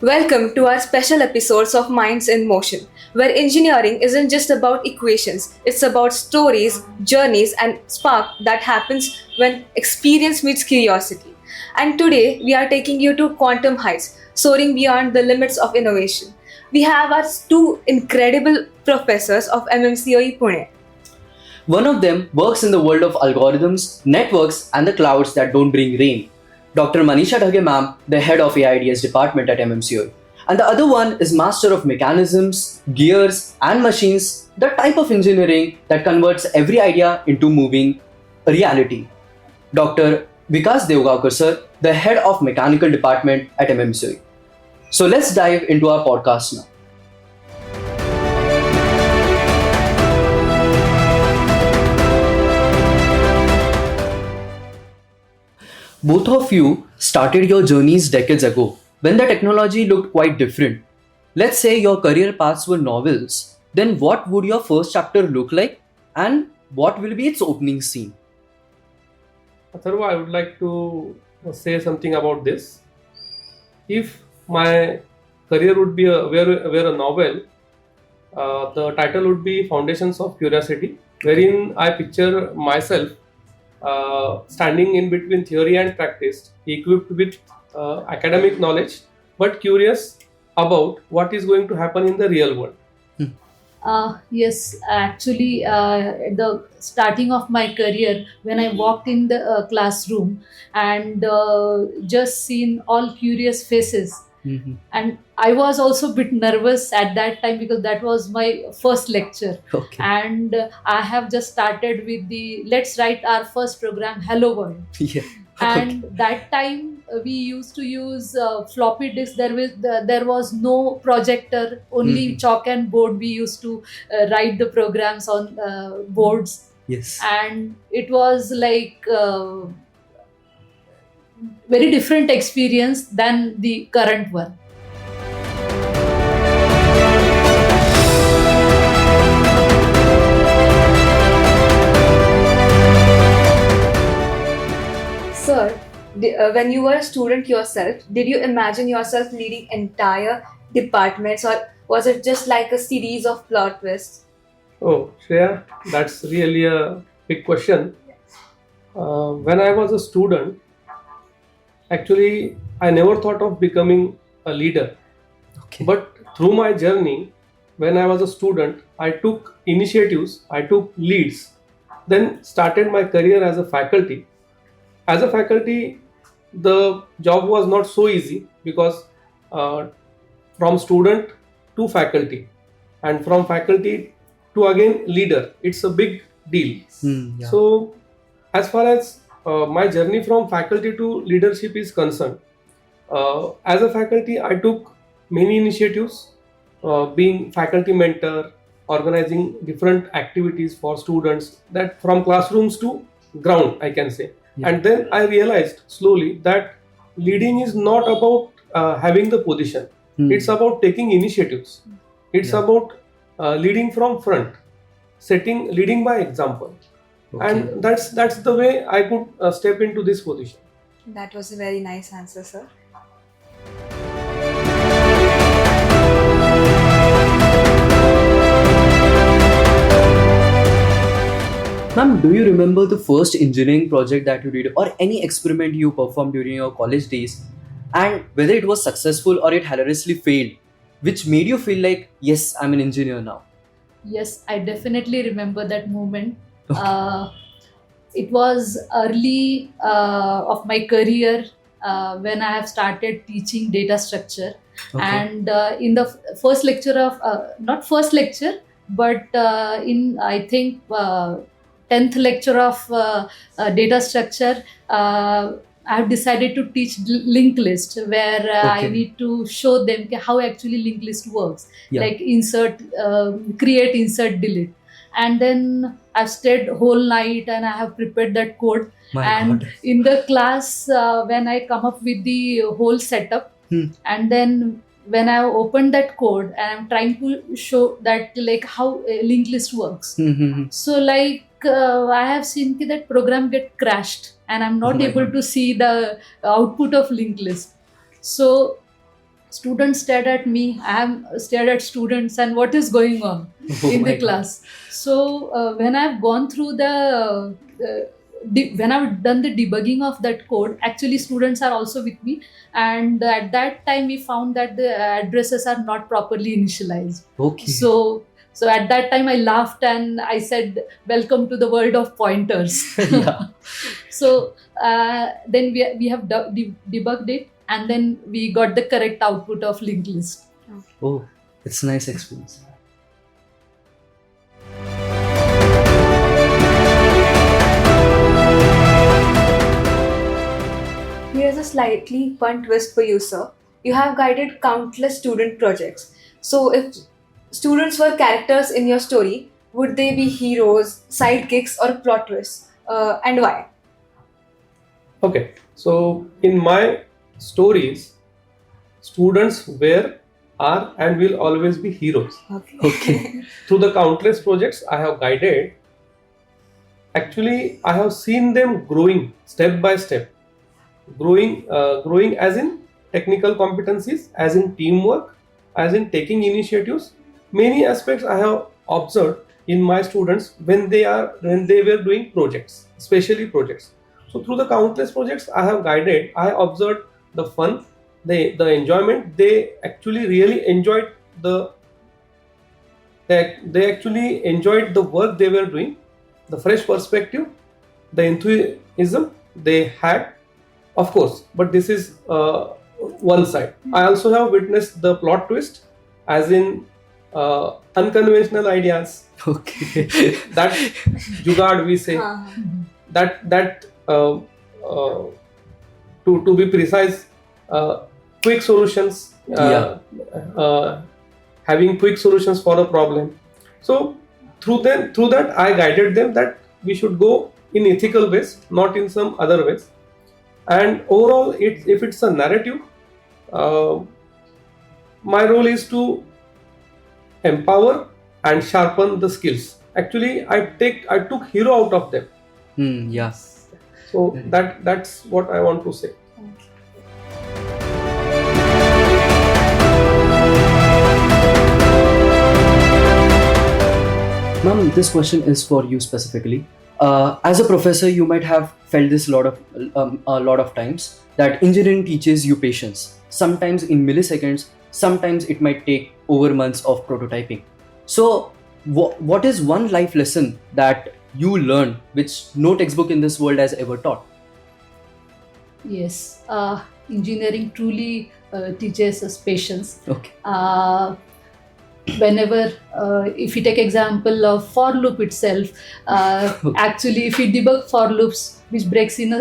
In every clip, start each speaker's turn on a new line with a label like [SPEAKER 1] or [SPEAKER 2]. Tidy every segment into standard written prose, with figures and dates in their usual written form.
[SPEAKER 1] Welcome to our special episodes of Minds in Motion, where engineering isn't just about equations, it's about stories, journeys, and spark that happens when experience meets curiosity. And today, we are taking you to quantum heights, soaring beyond the limits of innovation. We have our two incredible professors of MMCOE Pune.
[SPEAKER 2] One of them works in the world of algorithms, networks, and the clouds that don't bring rain. Dr. Manisha R, ma'am, the head of AIDS department at MMCOE. And the other one is master of mechanisms, gears, and machines, the type of engineering that converts every idea into moving reality. Dr. Vikas Deulgoankar, sir, the head of mechanical department at MMCOE. So let's dive into our podcast now. Both of you started your journeys decades ago when the technology looked quite different. Let's say your career paths were novels, then what would your first chapter look like and what will be its opening scene?
[SPEAKER 3] Atharva, I would like to say something about this. If my career would be were a novel, the title would be Foundations of Curiosity, wherein I picture myself standing in between theory and practice, equipped with academic knowledge, but curious about what is going to happen in the real world.
[SPEAKER 4] Yes, actually, at the starting of my career, when I walked in the classroom and just seen all curious faces,
[SPEAKER 2] Mhm.
[SPEAKER 4] and I was also a bit nervous at that time because that was my first lecture,
[SPEAKER 2] Okay.
[SPEAKER 4] and I have just started with the let's write our first program, Hello World.
[SPEAKER 2] Yeah.
[SPEAKER 4] And that time we used to use floppy disk. There was no projector, only
[SPEAKER 2] Mhm.
[SPEAKER 4] chalk and board. We used to write the programs on boards,
[SPEAKER 2] Yes.
[SPEAKER 4] and it was like very different experience than the current one.
[SPEAKER 1] Sir, when you were a student yourself, did you imagine yourself leading entire departments or was it just like a series of plot twists?
[SPEAKER 3] Oh, Shreya, that's really a big question. When I was a student, actually, I never thought of becoming a leader.
[SPEAKER 2] Okay.
[SPEAKER 3] But through my journey, when I was a student, I took initiatives, I took leads, then started my career as a faculty. As a faculty, the job was not so easy because uh, from student to faculty and from faculty to again leader, it's a big deal.
[SPEAKER 2] Yeah.
[SPEAKER 3] So, as far as my journey from faculty to leadership is concerned, as a faculty, I took many initiatives, being faculty mentor, organizing different activities for students, that from classrooms to ground, I can say.
[SPEAKER 2] Yeah.
[SPEAKER 3] And then I realized slowly that leading is not about having the position. It's about taking initiatives. It's
[SPEAKER 2] Yeah.
[SPEAKER 3] about leading from front, leading by example.
[SPEAKER 2] Okay.
[SPEAKER 3] And that's the way I could step into this position.
[SPEAKER 1] That was a very nice answer, sir.
[SPEAKER 2] Ma'am, do you remember the first engineering project that you did or any experiment you performed during your college days and whether it was successful or it hilariously failed, which made you feel like, yes, I'm an engineer now?
[SPEAKER 4] Yes, I definitely remember that moment.
[SPEAKER 2] Okay.
[SPEAKER 4] It was early of my career when I have started teaching data structure.
[SPEAKER 2] Okay.
[SPEAKER 4] And in the first lecture of, not first lecture, but in I think 10th lecture of data structure, I have decided to teach linked list where I
[SPEAKER 2] Okay.
[SPEAKER 4] need to show them how actually linked list works,
[SPEAKER 2] Yeah.
[SPEAKER 4] like insert, create, insert, delete. And then I've stayed whole night and I have prepared that code.
[SPEAKER 2] My
[SPEAKER 4] And
[SPEAKER 2] God.
[SPEAKER 4] in the class, when I come up with the whole setup, and then when I opened that code and I'm trying to show that like how a linked list works. So like I have seen that program get crashed and I'm
[SPEAKER 2] Oh
[SPEAKER 4] not
[SPEAKER 2] my
[SPEAKER 4] able
[SPEAKER 2] God.
[SPEAKER 4] to see the output of linked list. So students stared at me, I am stared at students, and what is going on in
[SPEAKER 2] my
[SPEAKER 4] the class. So when I've gone through when I've done the debugging of that code, actually students are also with me, and at that time we found that the addresses are not properly initialized.
[SPEAKER 2] Okay.
[SPEAKER 4] So at that time I laughed and I said, "Welcome to the world of pointers."
[SPEAKER 2] Yeah.
[SPEAKER 4] So then we have debugged it, and then we got the correct output of linked list.
[SPEAKER 2] Oh, it's a nice experience.
[SPEAKER 1] Here's a slightly fun twist for you, sir. You have guided countless student projects. So, if students were characters in your story, would they be heroes, sidekicks, or plot twists? And why?
[SPEAKER 3] Okay, so in my stories, students were, are, and will always be heroes.
[SPEAKER 2] Okay.
[SPEAKER 3] Through the countless projects I have guided, actually I have seen them growing step by step, growing as in technical competencies, as in teamwork, as in taking initiatives. Many aspects I have observed in my students when they were doing projects, especially projects. So through the countless projects I have guided, I observed the fun, the enjoyment. They actually really enjoyed they actually enjoyed the work they were doing, the fresh perspective, the enthusiasm they had, of course. But this is one side. I also have witnessed the plot twist, as in unconventional ideas.
[SPEAKER 2] Okay.
[SPEAKER 3] That jugaad we say. That to be precise, quick solutions. Having quick solutions for a problem. So through that I guided them that we should go in ethical ways, not in some other ways. And overall, if it's a narrative, my role is to empower and sharpen the skills. Actually, I took hero out of them.
[SPEAKER 2] Yes.
[SPEAKER 3] So that's what I want to say.
[SPEAKER 2] Ma'am, this question is for you specifically. As a professor, you might have felt this a lot of times, that engineering teaches you patience. Sometimes in milliseconds, sometimes it might take over months of prototyping. So, what is one life lesson that you learned which no textbook in this world has ever taught?
[SPEAKER 4] Yes, engineering truly teaches us patience.
[SPEAKER 2] Okay.
[SPEAKER 4] Whenever if you take example of for loop itself, actually if we debug for loops which breaks in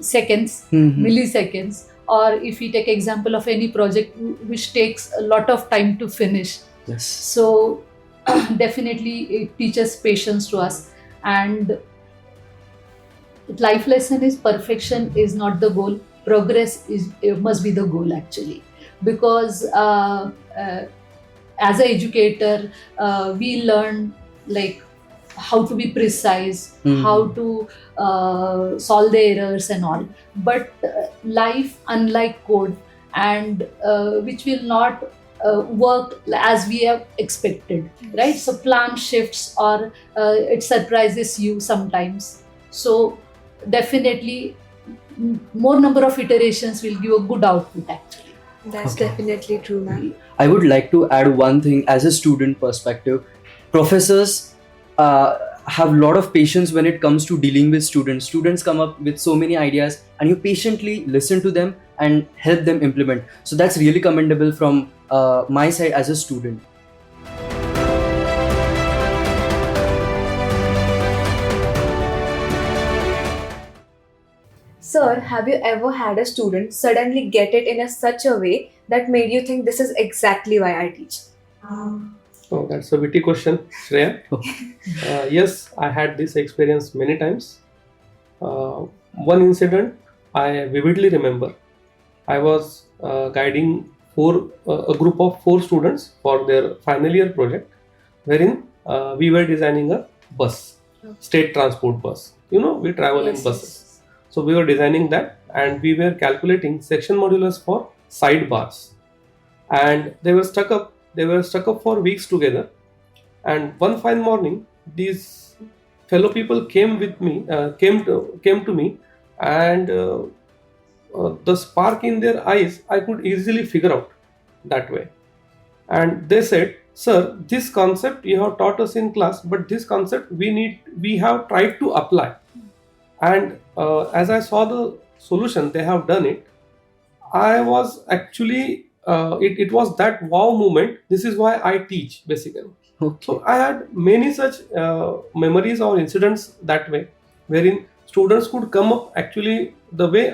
[SPEAKER 4] seconds, milliseconds, or if we take example of any project which takes a lot of time to finish,
[SPEAKER 2] Yes.
[SPEAKER 4] so definitely it teaches patience to us. And life lesson is perfection is not the goal, progress must be the goal actually, because as an educator, we learn like how to be precise, how to solve the errors and all. But life, unlike code, and which will not work as we have expected, right? So plan shifts or it surprises you sometimes. So definitely more number of iterations will give a good output actually.
[SPEAKER 1] That's
[SPEAKER 2] Okay.
[SPEAKER 1] definitely true, ma'am.
[SPEAKER 2] I would like to add one thing as a student perspective. Professors have a lot of patience when it comes to dealing with students. Students come up with so many ideas and you patiently listen to them and help them implement. So that's really commendable from my side as a student.
[SPEAKER 1] Sir, have you ever had a student suddenly get it in such a way that made you think this is exactly why I teach?
[SPEAKER 3] Oh, that's a witty question, Shreya. Yes, I had this experience many times. One incident I vividly remember. I was guiding a group of 4 students for their final year project, wherein we were designing a bus, state transport bus. You know, we travel in buses. So we were designing that, and we were calculating section modulus for sidebars. and they were stuck up. They were stuck up for weeks together. And one fine morning, these fellow people came to me, and the spark in their eyes I could easily figure out that way. And they said, "Sir, this concept you have taught us in class, but this concept we have tried to apply." And as I saw the solution they have done it, I was actually it was that wow moment. This is why I teach basically.
[SPEAKER 2] Okay.
[SPEAKER 3] So I had many such memories or incidents that way, wherein students could come up actually the way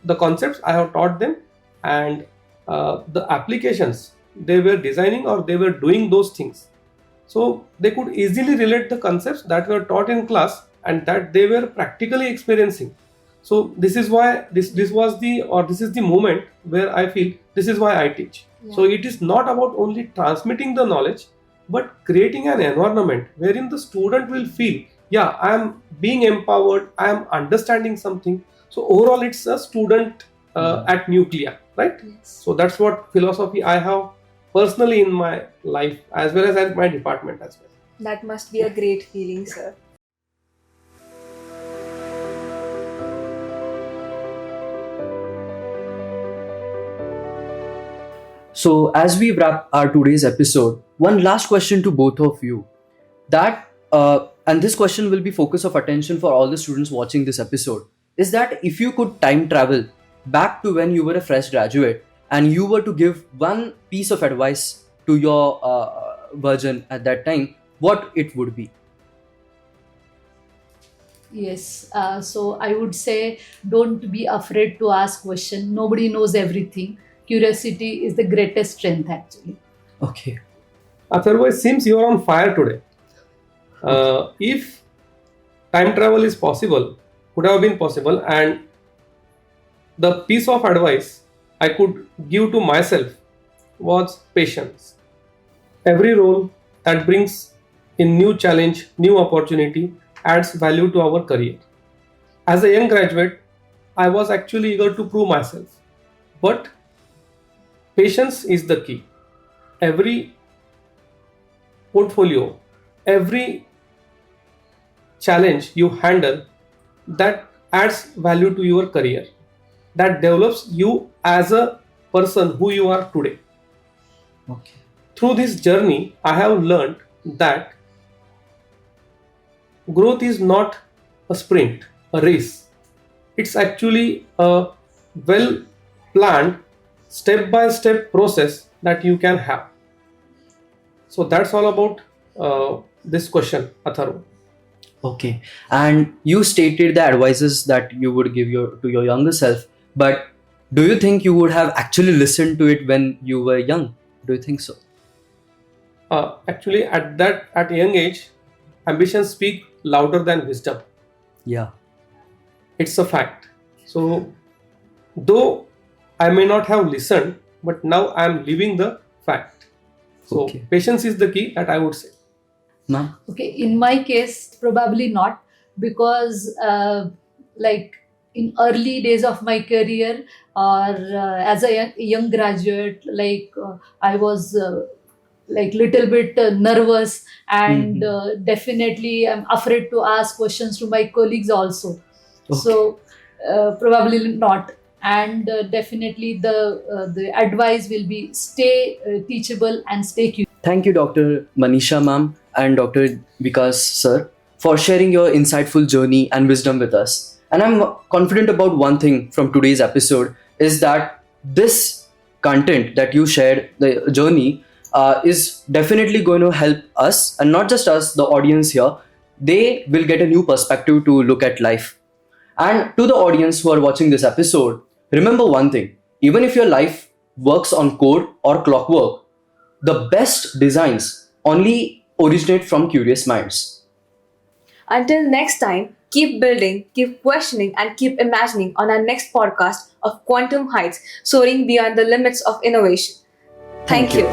[SPEAKER 3] the concepts I have taught them, and the applications they were designing or they were doing those things. So they could easily relate the concepts that were taught in class and that they were practically experiencing. So this is why this is the moment where I feel this is why I teach.
[SPEAKER 1] Yeah.
[SPEAKER 3] So it is not about only transmitting the knowledge, but creating an environment wherein the student will feel, yeah, I am being empowered, I am understanding something. So overall, it's a student at nuclear, right?
[SPEAKER 1] Yes.
[SPEAKER 3] So that's what philosophy I have personally in my life as well as at my department as well.
[SPEAKER 1] That must be a great feeling, sir.
[SPEAKER 2] So, as we wrap our today's episode, one last question to both of you. And this question will be focus of attention for all the students watching this episode. Is that if you could time travel back to when you were a fresh graduate and you were to give one piece of advice to your version at that time, what it would be?
[SPEAKER 4] Yes, so I would say don't be afraid to ask questions. Nobody knows everything. Curiosity is the greatest strength, actually.
[SPEAKER 2] Okay.
[SPEAKER 3] Atharva, it seems you are on fire today. If time travel is possible, could have been possible, and the piece of advice I could give to myself was patience. Every role that brings in new challenge, new opportunity adds value to our career. As a young graduate, I was actually eager to prove myself, but patience is the key. Every portfolio, every challenge you handle, that adds value to your career, that develops you as a person who you are today.
[SPEAKER 2] Okay.
[SPEAKER 3] Through this journey, I have learned that growth is not a sprint, a race. It's actually a well planned, step by step process that you can have. So that's all about this question, Atharva.
[SPEAKER 2] Okay. And you stated the advices that you would give to your younger self, but do you think you would have actually listened to it when you were young? Do you think so?
[SPEAKER 3] Actually, at young age, ambitions speak louder than wisdom.
[SPEAKER 2] Yeah.
[SPEAKER 3] It's a fact. So, though I may not have listened, but now I am living the fact. So,
[SPEAKER 2] Okay.
[SPEAKER 3] patience is the key that I would say.
[SPEAKER 2] Ma'am?
[SPEAKER 4] Okay, in my case, probably not, because like in early days of my career or as a young graduate, I was like little bit nervous, and definitely I'm afraid to ask questions to my colleagues also.
[SPEAKER 2] Okay.
[SPEAKER 4] So probably not. And definitely the advice will be stay teachable and stay curious.
[SPEAKER 2] Thank you, Dr. Manisha ma'am and Dr. Vikas sir, for sharing your insightful journey and wisdom with us. And I'm confident about one thing from today's episode is that this content that you shared, the journey, is definitely going to help us, and not just us, the audience here. They will get a new perspective to look at life. And to the audience who are watching this episode, remember one thing: even if your life works on code or clockwork, the best designs only originate from curious minds.
[SPEAKER 1] Until next time, keep building, keep questioning, and keep imagining on our next podcast of Quantum Heights, soaring beyond the limits of innovation. Thank you.